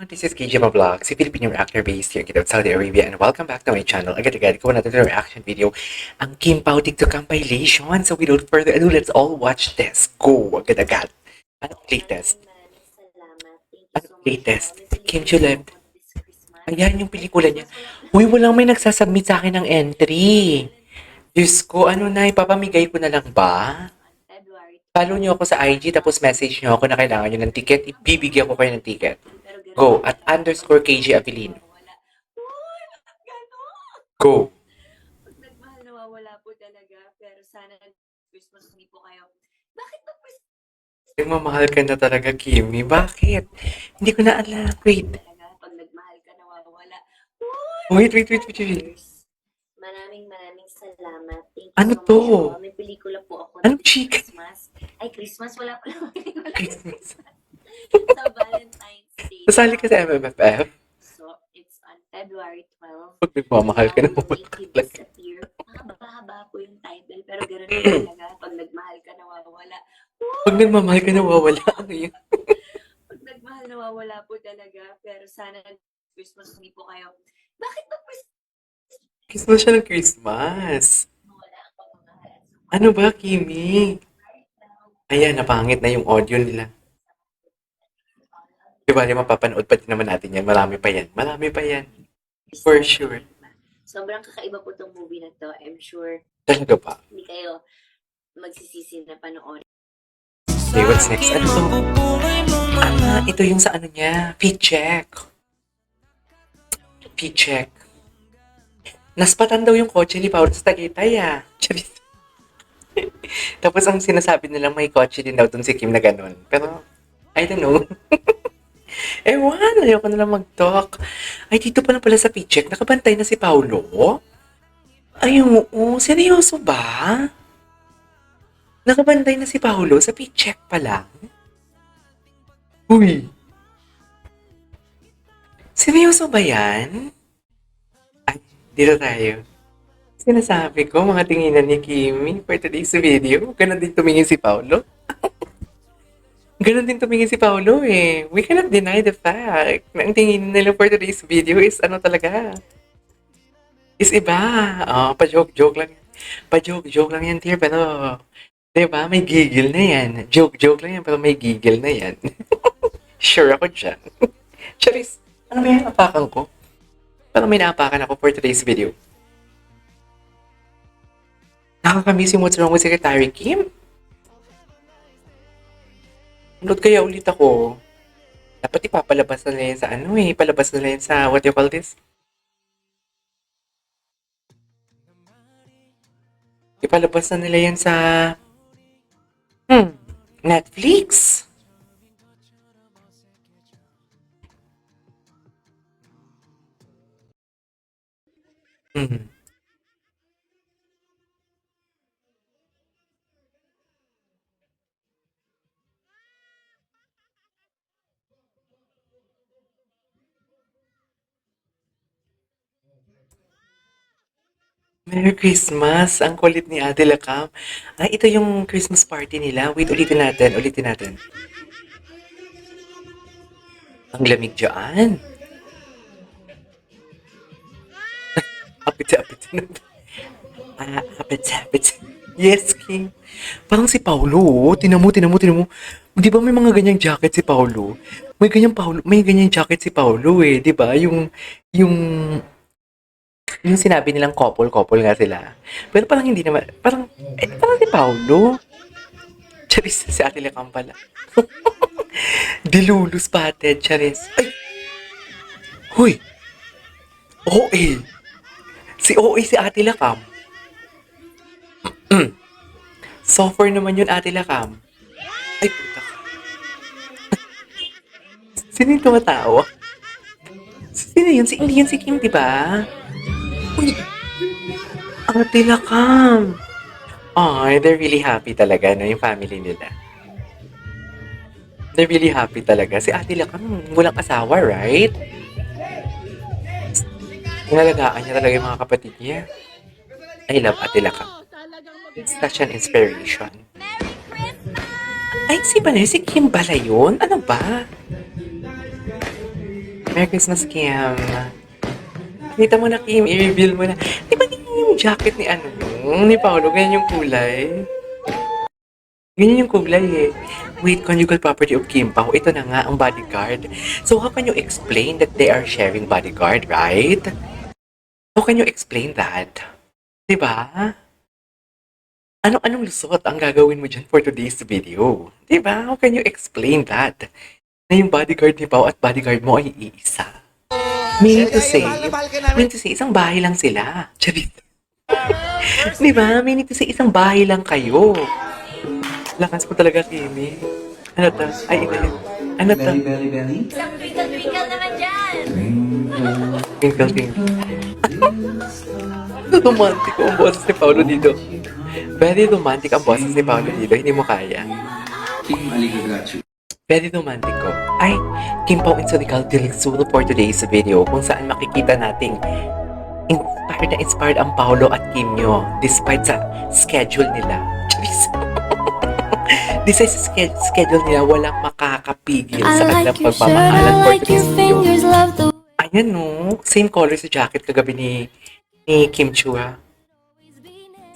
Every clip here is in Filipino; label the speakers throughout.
Speaker 1: This is KJ Vlog, si Filipino reactor based here in Saudi Arabia, and welcome back to my channel. Agad-agad, gawa natin yung reaction video, ang Kim Pao TikTok compilation. So without further ado, let's all watch this. Go! Agad-agad. Anong latest? Anong latest? Kim Chiu left. Ayan yung pelikula niya. Uy, walang may nagsasubmit sa akin ng entry. Diyos ko, ano na, ipapamigay ko na lang ba? Follow niyo ako sa IG, tapos message niyo ako na kailangan niyo ng ticket. Ibibigyan ko kayo ng ticket. Go at _KJ Avelino. Go.
Speaker 2: Pag nagmahal, nawawala po talaga. Pero sana Christmas hindi po kayo. Bakit ba
Speaker 1: Nagmamahal ka na talaga, Kimi. Bakit? Hindi ko na alam. Wait.
Speaker 2: talaga? Pag nagmahal ka, nawawala.
Speaker 1: Wait.
Speaker 2: Maraming salamat. Thank you
Speaker 1: Ano
Speaker 2: so much
Speaker 1: to?
Speaker 2: po. May pelikula po ako
Speaker 1: Anong
Speaker 2: na
Speaker 1: chika?
Speaker 2: Christmas. Ay, Christmas. Wala pa lang pelikula.
Speaker 1: Christmas.
Speaker 2: Sa Valentine's Day.
Speaker 1: Sasali ka sa MMFF?
Speaker 2: So, it's on February 12.
Speaker 1: Pag nagmamahal ka na,
Speaker 2: How will
Speaker 1: mawala
Speaker 2: make
Speaker 1: ka
Speaker 2: you
Speaker 1: talaga.
Speaker 2: disappear? Mahaba po yung title. Pero ganoon na talaga. Pag nagmahal ka, nawawala.
Speaker 1: Pag nagmamahal ka, nawawala. Ano yun?
Speaker 2: Pag nagmahal, nawawala po talaga. Pero sana Christmas hindi po kayo. Bakit ba
Speaker 1: Christmas siya ng Christmas.
Speaker 2: wala ang pagmamahal?
Speaker 1: Ano ba, Kimi? Ayan, napangit na yung audio nila. Diba, mapapanood pa din naman natin yan. Marami pa yan. For sure.
Speaker 2: Sobrang kakaiba po tong movie na to. I'm sure
Speaker 1: Talaga ba?
Speaker 2: hindi kayo magsisisi na panoorin.
Speaker 1: Okay, what's next? Ano to? Ito yung sa ano niya. Fit check. Naspatan daw yung kotse ni Paolo sa Tagaytay, Charis. Tapos ang sinasabi nilang may kotse din daw dun si Kim na ganun. Pero, I don't know. Ewan, ayoko na lang mag-talk. Ay, dito pa lang pala sa Pichek, nakabantay na si Paolo. Ay, oo, seryoso ba? Nakabantay na si Paolo sa Pichek pa lang? Uy. Seryoso ba yan? Ay, dito tayo. Sinasabi ko, mga tinginan ni Kimi for today's video. Ganon din tumingin si Paolo. Ganon din tumingin si Paolo eh. We cannot deny the fact na ang tingin nila for today's video is ano talaga. Is iba. Oh, pa-joke-joke lang. Pa-joke-joke lang yan, dear. Pero, diba, may gigil na yan. Joke-joke lang yan, pero may gigil na yan. Sure ako dyan. Charis, ano ba yan? Apakan ko? Parang may naapakan ako for today's video. Nakakamiss yung What's Wrong with Secretary Kim. Upload kaya ulit ako. Dapat ipapalabas na nila yan sa palabas na nila yan sa, what do you call this? Ipalabas na nila yan sa, Netflix. Merry Christmas! Ang kulit ni Ate Lakam. Ay, ito yung Christmas party nila. Wait, ulitin natin. Ang lamig dyan. Apit. Apit. Yes, King. Parang si Paulo, Tinan mo. Di ba may mga ganyang jacket si Paulo? May ganyang jacket si Paulo eh. Di ba? Yung sinabi nilang couple nga sila. Pero parang hindi naman, parang si Paulo. Charis, si Ate Lakam pala. Dilulu spotted, Charis. Ay! Huy! OA! Si OA si Ate Lakam. Softer naman yun, Ate Lakam. Ay, puta ka. Sino yung tumatawa? Sino yun? Hindi yun si Kim, diba? Uy! Ate Lakam! Ay, they're really happy talaga, no? Yung family nila. They're really happy talaga. Si Ate Lakam, walang asawa, right? Inalagaan niya talaga yung mga kapatid niya. I love Ate Lakam. It's such an inspiration. Ay, si Kim pala yun? Ano ba? Merry Christmas, Kim. Kita mo na, Kim. I-reveal mo na. Di ba ganyan yung jacket ni ni Paolo? Ganyan yung kulay. Ganyan yung kulay eh. Wait, conjugal property of Kim Pao. Ito na nga ang bodyguard. So how can you explain that they are sharing bodyguard, right? How can you explain that? Diba? Anong lusot ang gagawin mo dyan for today's video? Diba? How can you explain that? Na yung bodyguard ni Pao at bodyguard mo ay iisa. Meaning to say, isang bahay lang sila. Charit. Diba? Meaning to say, isang bahay lang kayo. Lakas mo talaga, Kimi. Ano to? Ay, ito yun. Ano to?
Speaker 2: Isang twinkle-twinkle naman dyan!
Speaker 1: Twinkle, twinkle. Romantic ang boses ni Paolo dito. Very romantic ang boses ni Paolo dito. Hindi mo kaya. Very romantic ko. Ay, Kim Pao and Sonical Dilsuro for today's video kung saan makikita nating inspired ang Paolo at Kim nyo despite sa schedule nila. Charis. Despite sa schedule nila, walang makakapigil sa kanilang pagmamahalan for today's video. Ayan no, same color sa jacket kagabi ni Kim Chu ha.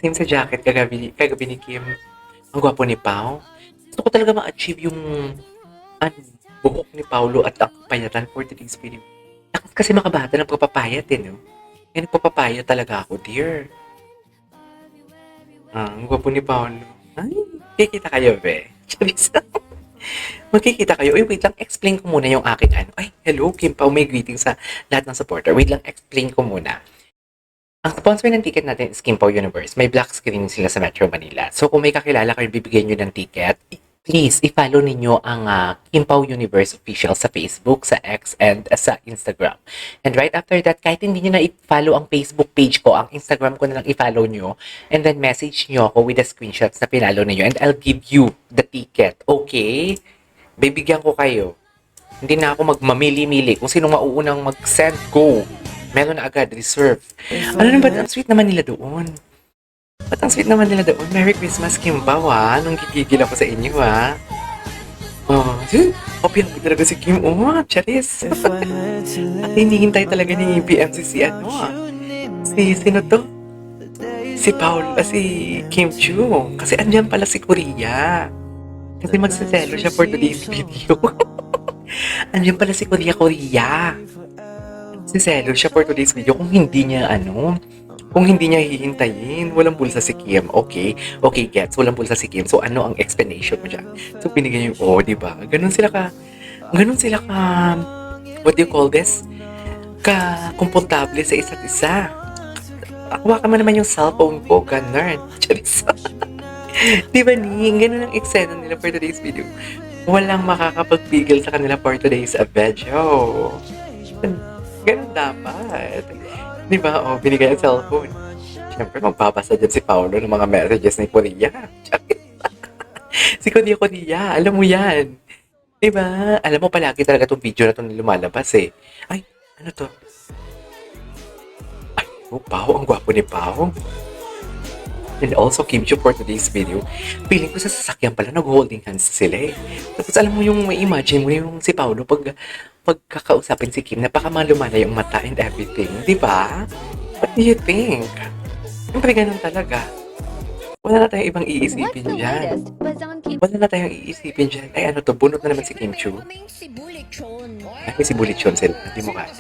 Speaker 1: Same sa jacket kagabi ni Kim. Ang gwapo ni Pao. Gusto ko talaga ma-achieve yung buhok ni Paolo at ang payatan for today's video. Kasi makabata ng pagpapayat eh, no? Yan, nagpapapayat talaga ako, dear. Ang gwapo ni Paolo. Ay, kikita kayo, be. Charis. Magkikita kayo. Uy, wait lang, explain ko muna yung aking Ay, hello, Kim Pao. May greetings sa lahat ng supporter. Wait lang, explain ko muna. Ang sponsor ng ticket natin is Kim Pao Universe. May black screen sila sa Metro Manila. So, kung may kakilala kayo, bibigyan nyo ng ticket, please, i-follow ninyo ang Kim Pao Universe official sa Facebook, sa X, and sa Instagram. And right after that, kahit hindi nyo na i-follow ang Facebook page ko, ang Instagram ko na lang i-follow nyo, and then message nyo ako with the screenshots na pinalo ninyo, and I'll give you the ticket. Okay? Bibigyan ko kayo. Hindi na ako magmamili-mili. Kung sino mauunang mag-send, go. Meron na agad, reserve. Ano naman, ang sweet naman nila doon. Ba't ang sweet naman nila doon? Merry Christmas, Kim Pao, ha? Nung gigigil ako sa inyo, ha? Oh, opyan ko talaga si Kim. Oh, charis. At hinihintay talaga ni PMC sino to? Si Paul, si Kim Chu. Kasi andyan pala si Korea. Kasi magsaselo siya for today's video. Andyan pala si Korea. Siselo siya for today's video kung hindi niya kung hindi niya hihintayin, walang bulsa si Kim. Okay, gets, walang bulsa si Kim. So, ano ang explanation mo dyan? So, binigyan yung, di ba? Ganun sila ka, what do you call this? Komportable sa isa't isa. Hawakan mo naman yung cellphone ko, ganun. Charis. Di ba, Ning? Ganun ang eksena nila for today's video. Walang makakapagpigil sa kanila for today's video. Ganun dapat. Di ba? O, binigay ang cellphone. Siyempre, magpapasa dyan si Paolo ng mga messages ni Korea. Si Korea, alam mo yan. Di ba? Alam mo, palagi talaga itong video na itong lumalabas eh. Ay, ano to? Ay, Pao, ang gwapo ni Pao. And also, Kim Chu for today's video. Feeling ko sa sasakyan pala, nag-holding hands sila eh. Tapos alam mo yung, may imagine mo yung si Paolo pagkakausapin si Kim, napakamalumana yung mata and everything. Di ba? What do you think? Siyempre ganun talaga. Wala na tayong ibang iisipin dyan. Ay, ano to? Bunot na naman si Kim Chu. Ay, may si Bulichon sila. Hindi mo kaya.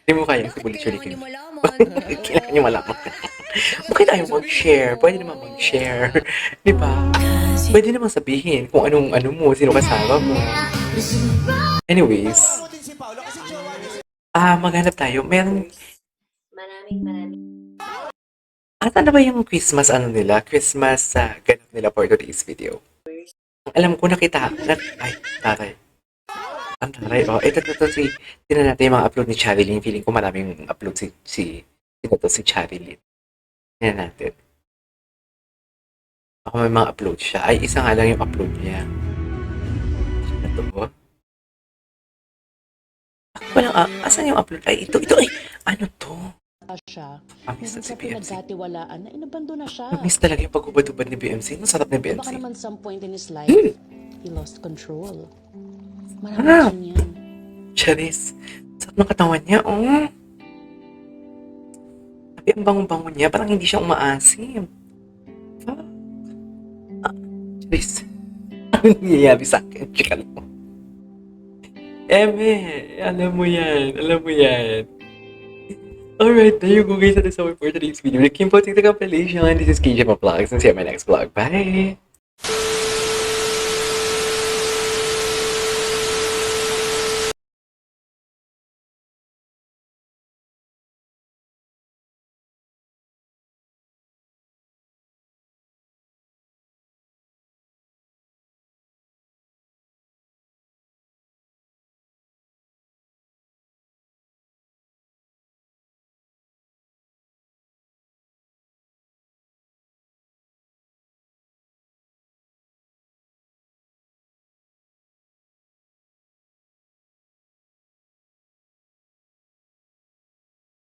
Speaker 1: Hindi mo kaya si Bulichon ni Kim Chu. Kailangan nyo malaman. Bakit tayo mag-share? Pwede naman mag-share. Di ba? Pwede naman sabihin kung anong mo, sino kasama mo. Anyways. Maghanap tayo. Maraming. At ano ba yung Christmas nila? Christmas ganap nila for today's video. Alam ko nakita. Ay, taray. Ang taray. Oh, ito tinan natin yung mga upload ni Charilyn. Feeling ko maraming upload si Charilyn. Tinan natin. Ako may mga upload siya. Ay, isa nga lang yung upload niya. Ito po. Walang, asan yung upload? Ay, ito. Ay, ano to?
Speaker 3: Siya.
Speaker 1: Miss na si BMC.
Speaker 3: Nagkatiwalaan na inabando na siya.
Speaker 1: Miss talaga yung pag-ubad-ubad ni BMC. Masarap ni BMC.
Speaker 3: Baka naman some point in his life, he lost control. Marami yan.
Speaker 1: Charis. Sarap ng katawan niya, oh. Sabi, ang bango-bango niya. Parang hindi siya umaasim. Fuck. Charis. Ano nangyayari sa akin? Chika lang. Eme, alam mo yan. Alam mo yan. Alright, there you go guys. That is all for today's video. The Kim Poting the compilation. This is KJ Vlogs and see you on my next vlog. Bye!